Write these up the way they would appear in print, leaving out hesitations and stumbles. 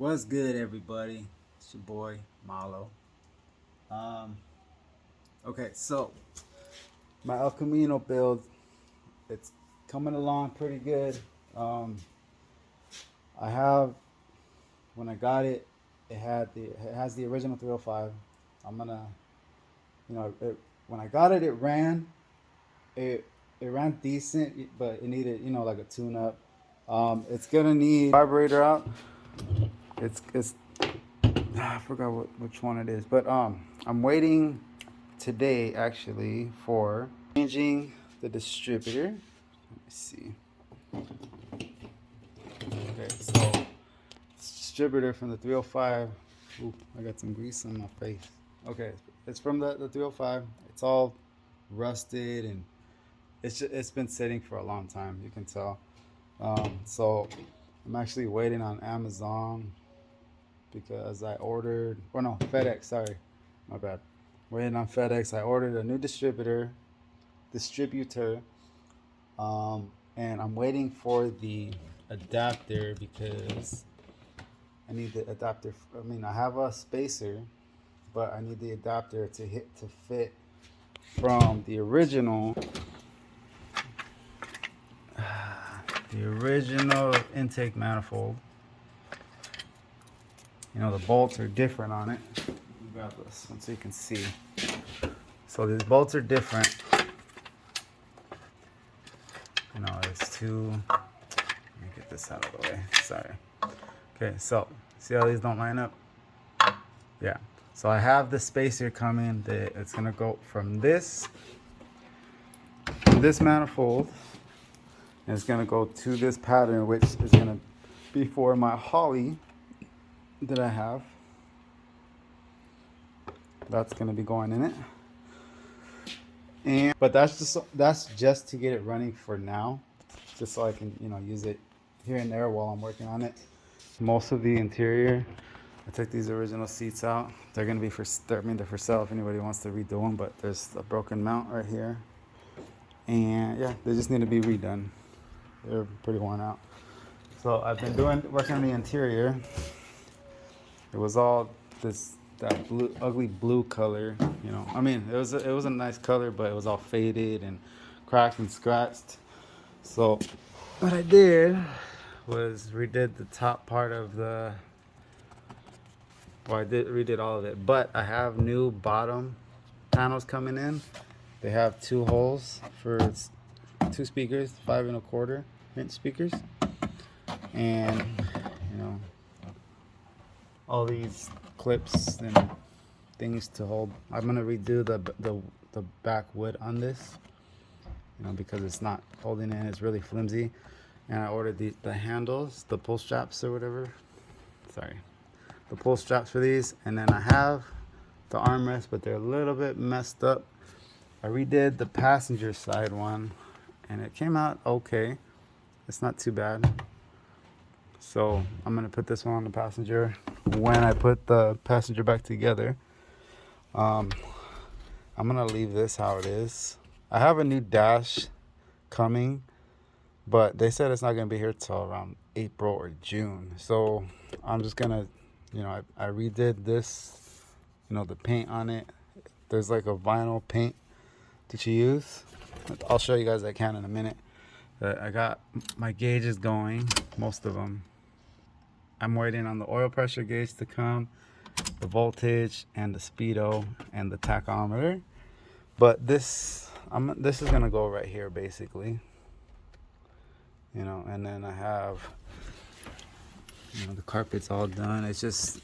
What's good, everybody? It's your boy Malo. Um, okay, so my El Camino build, it's coming along pretty good. Um, I have when I got it, it has the original 305. I'm gonna, when I got it, it it ran decent, but it needed like a tune up. It's gonna need carburetor out. It's I forgot which one it is, but I'm waiting today actually for changing the distributor. Let me see. Okay, so distributor from the 305. Ooh, I got some grease on my face. Okay, it's from the 305. It's all rusted and it's been sitting for a long time. You can tell. So I'm actually waiting on Amazon because I ordered. Oh no, FedEx. Sorry, my bad. Waiting on FedEx. I ordered a new distributor, and I'm waiting for the adapter because I need the adapter. I mean, I have a spacer, but I need the adapter to fit from the original intake manifold. The bolts are different on it. Let me grab this one so you can see. So these bolts are different. It's two. Let me get this out of the way. Sorry. Okay, so see how these don't line up? Yeah. So I have the spacer coming. It's gonna go from this manifold, and it's gonna go to this pattern, which is gonna be for my Holly that I have. That's gonna be going in it. But that's just to get it running for now, just so I can use it here and there while I'm working on it. Most of the interior, I took these original seats out. They're gonna be they're for sale if anybody wants to redo them. But there's a broken mount right here, and yeah, they just need to be redone. They're pretty worn out. So I've been working on the interior. It was all that ugly blue color. I mean, it was a nice color, but it was all faded and cracked and scratched. So what I did was redid the top part of the. Well, I redid all of it, but I have new bottom panels coming in. They have two holes for two speakers, 5.25-inch speakers, and all these clips and things to hold. I'm gonna redo the back wood on this, because it's not holding in. It's really flimsy, and I ordered the handles, the pull straps or whatever. Sorry, the pull straps for these, and then I have the armrests, but they're a little bit messed up. I redid the passenger side one, and it came out okay. It's not too bad. So I'm gonna put this one on the passenger when I put the passenger back together. I'm gonna leave this how it is. I have a new dash coming, but they said it's not gonna be here till around April or June. So I'm just gonna, I redid this, the paint on it. There's like a vinyl paint that you use. I'll show you guys that can in a minute. I got my gauges going, most of them. I'm waiting on the oil pressure gauge to come, the voltage and the speedo and the tachometer. But this is gonna go right here basically. And then I have the carpet's all done. It's just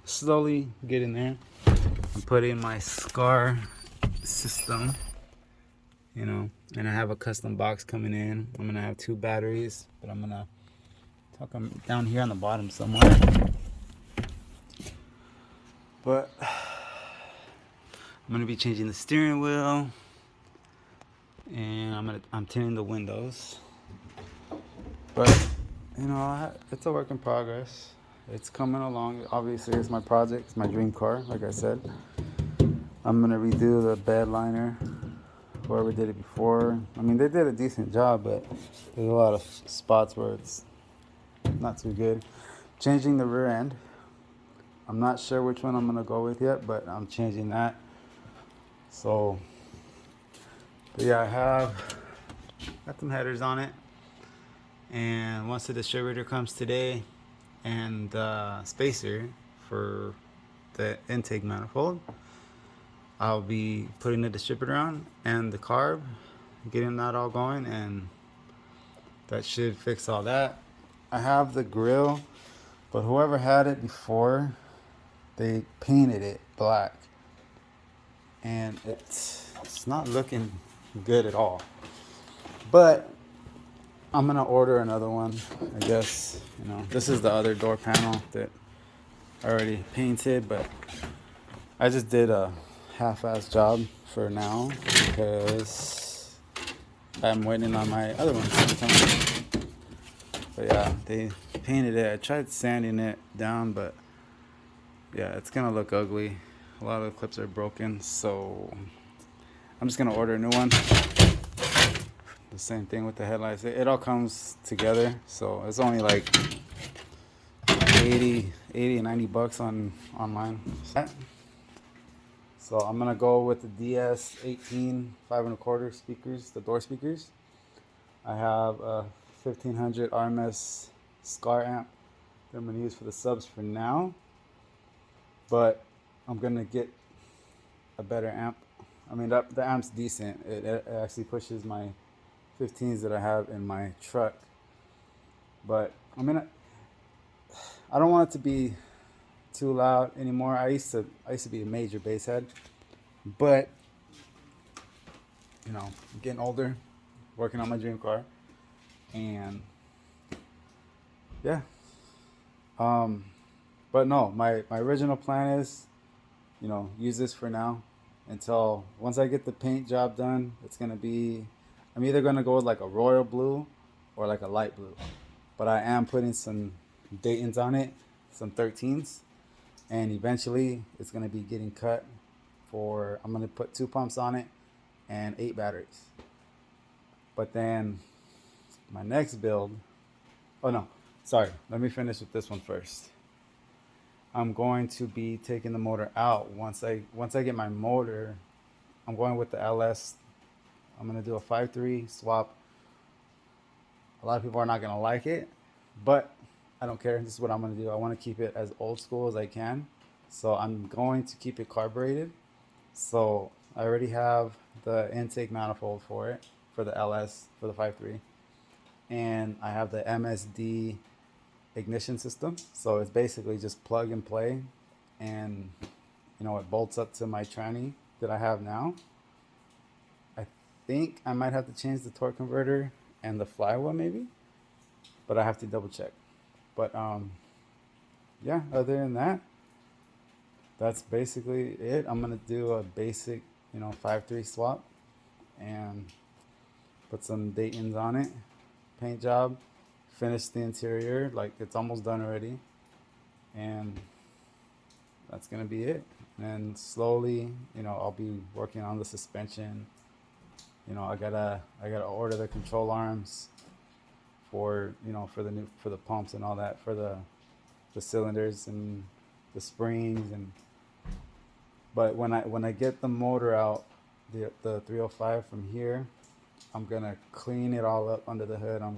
slowly getting there. I'm putting my SCAR system, and I have a custom box coming in. I'm gonna have two batteries, but I'm gonna tuck them down here on the bottom somewhere. But I'm gonna be changing the steering wheel, and I'm tinting the windows. But it's a work in progress. It's coming along. Obviously, it's my project. It's my dream car, like I said. I'm gonna redo the bed liner. Whoever did it before, I mean, they did a decent job, but there's a lot of spots where it's not too good. Changing the rear end. I'm not sure which one I'm gonna go with yet, but I'm changing that. So, but yeah, I have got some headers on it, and once the distributor comes today, and spacer for the intake manifold, I'll be putting the distributor on and the carb, getting that all going, and that should fix all that. I have the grill, but whoever had it before, they painted it black, and it's not looking good at all. But I'm gonna order another one, I guess. You know, this is the other door panel that I already painted, but I just did a half-ass job for now because I'm waiting on my other one to come. But yeah, they painted it. I tried sanding it down, but yeah, it's gonna look ugly. A lot of the clips are broken, so I'm just gonna order a new one. The same thing with the headlights. It all comes together, so it's only like 80 90 bucks online. So I'm gonna go with the DS18 5.25 speakers, the door speakers. I have a 1500 RMS SCAR amp that I'm gonna use for the subs for now, but I'm gonna get a better amp. I mean, the amp's decent. It actually pushes my 15s that I have in my truck, but I don't want it to be too loud anymore. I used to be a major bass head, but you know, I'm getting older, working on my dream car, and yeah. But no, my original plan is, you know, use this for now until once I get the paint job done. It's gonna be, I'm either gonna go with like a royal blue or like a light blue, but I am putting some Daytons on it, some 13s, and eventually it's gonna be getting cut for, I'm gonna put 2 pumps on it and 8 batteries. But then my next build, oh no, sorry, let me finish with this one first. I'm going to be taking the motor out once I get my motor. I'm going with the LS. I'm gonna do a 5.3 swap. A lot of people are not gonna like it, but I don't care. This is what I'm gonna do. I want to keep it as old school as I can, so I'm going to keep it carbureted. So I already have the intake manifold for it, for the LS, for the 5.3, and I have the MSD ignition system. So it's basically just plug and play, and you know, it bolts up to my tranny that I have now. I think I might have to change the torque converter and the flywheel maybe, but I have to double check. But yeah, other than that, that's basically it. I'm gonna do a basic, you know, 5.3 swap and put some Daytons on it, paint job, finish the interior, like it's almost done already, and that's gonna be it. And slowly, you know, I'll be working on the suspension. You know, I gotta order the control arms for, you know, for the pumps and all that, for the cylinders and the springs. And but when I get the motor out, the 305 from here, I'm gonna clean it all up under the hood. I'm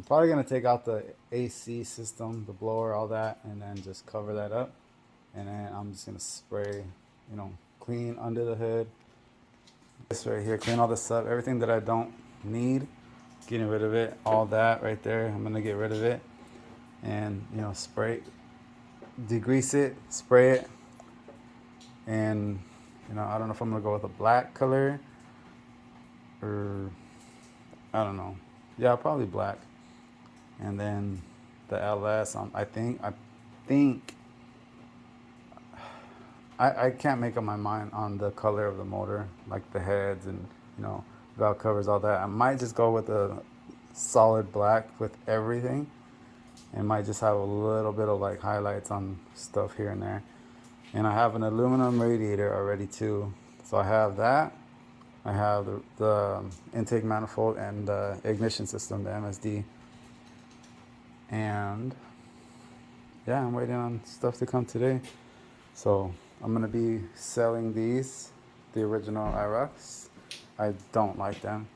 probably gonna take out the AC system, the blower, all that, and then just cover that up. And then I'm just gonna spray, you know, clean under the hood. This right here, clean all this up, everything that I don't need, getting rid of it. All that right there, I'm gonna get rid of it, and you know, spray, degrease it, spray it, and you know, I don't know if I'm gonna go with a black color or I don't know. Yeah, probably black. And then the LS, I think I can't make up my mind on the color of the motor, like the heads and, you know, valve covers, all that. I might just go with a solid black with everything, and might just have a little bit of like highlights on stuff here and there. And I have an aluminum radiator already too, so I have that. I have the intake manifold and the ignition system, the MSD. And yeah, I'm waiting on stuff to come today. So I'm gonna be selling these, the original Iraqs. I don't like them.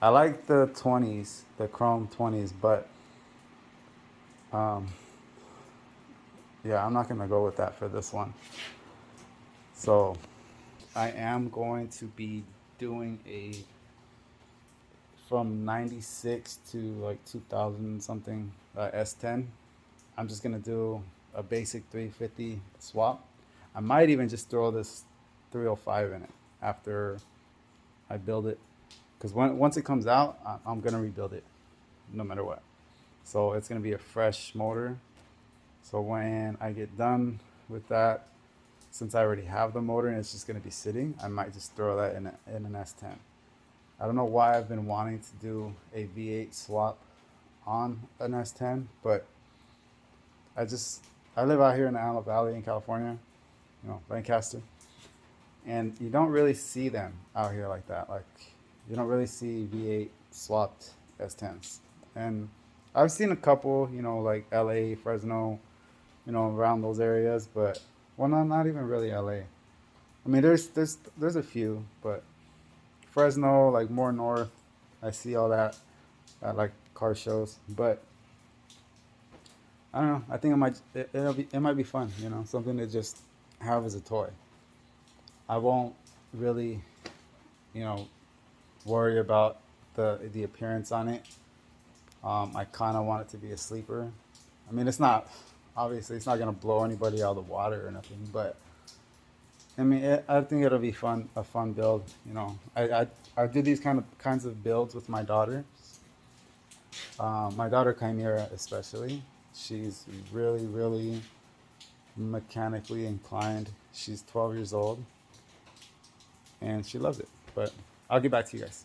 I like the 20s, the chrome 20s, but um, yeah, I'm not gonna go with that for this one. So I am going to be doing a from 96 to like 2000 something S10. I'm just gonna do a basic 350 swap. I might even just throw this 305 in it after I build it, because once it comes out, I'm gonna rebuild it no matter what. So it's gonna be a fresh motor. So when I get done with that, since I already have the motor and it's just gonna be sitting, I might just throw that in an S10. I don't know why I've been wanting to do a V8 swap on an S10, but I just I live out here in the Antelope Valley in California, Lancaster, and you don't really see them out here like that. Like you don't really see V8 swapped S10s, and I've seen a couple, like LA, Fresno, around those areas, but well, not even really LA. I mean, there's a few, but Fresno, like more north, I see all that at like car shows, but I don't know. I think it might be fun, something to just have as a toy. I won't really, you know, worry about the appearance on it. I kind of want it to be a sleeper. I mean, it's not obviously it's not gonna blow anybody out of the water or nothing, but I mean, I think it'll be fun, a fun build. I do these kinds of builds with my daughter. My daughter Chimera especially. She's really, really mechanically inclined. She's 12 years old and she loves it. But I'll get back to you guys.